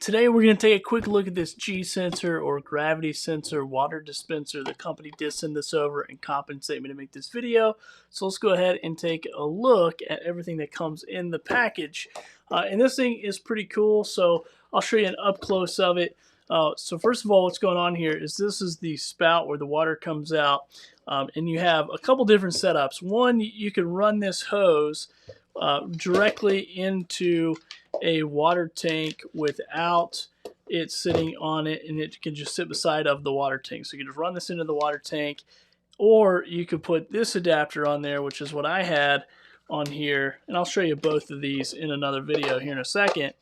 Today we're going to take a quick look at this G sensor or gravity sensor water dispenser. The company did send this over and compensate me to make this video. So let's go ahead and take a look at everything that comes in the package. And this thing is pretty cool, so I'll show you an up close of it. So first of all, what's going on here is this is the spout where the water comes out. And you have a couple different setups. One, you can run this hose directly into a water tank without it sitting on it, and it can just sit beside of the water tank. So you can just run this into the water tank, or you could put this adapter on there, which is what I had on here, and I'll show you both of these in another video here in a second.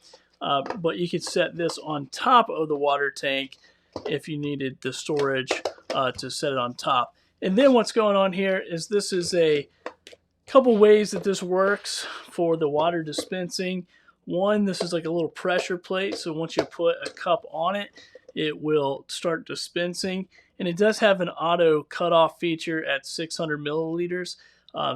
But you could set this on top of the water tank if you needed the storage to set it on top. And then what's going on here is this is a couple ways that this works for the water dispensing. One, this is like a little pressure plate, so once you put a cup on it, it will start dispensing. And it does have an auto cutoff feature at 600 milliliters.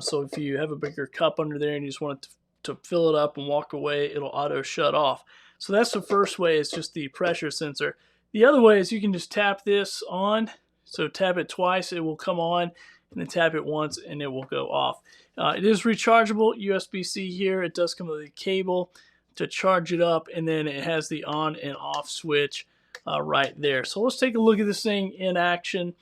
So if you have a bigger cup under there and you just want it to fill it up and walk away, it'll auto shut off. So that's the first way, it's just the pressure sensor. The other way is you can just tap this on. So tap it twice, it will come on, and then tap it once and it will go off. It is rechargeable, USB-C here. It does come with a cable to charge it up, and then it has the on and off switch right there. So let's take a look at this thing in action.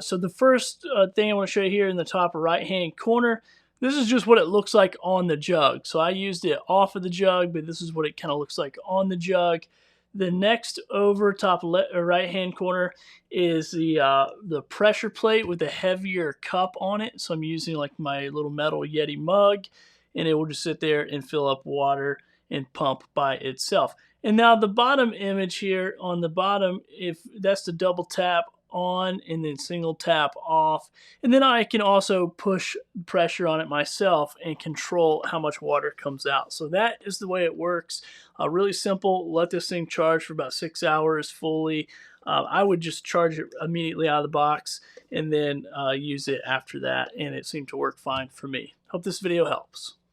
So the first thing I want to show you here in the top right hand corner, this is just what it looks like on the jug. So I used it off of the jug, but this is what it kind of looks like on the jug. The next over top right hand corner is the pressure plate with a heavier cup on it. So I'm using like my little metal Yeti mug, and it will just sit there and fill up water and pump by itself. And now the bottom image here on the bottom, if that's the double tap on and then single tap off, and then I can also push pressure on it myself and control how much water comes out. So that is the way it works. Really simple. Let this thing charge for about 6 hours fully. I would just charge it immediately out of the box and then use it after that, and it seemed to work fine for me. Hope this video helps.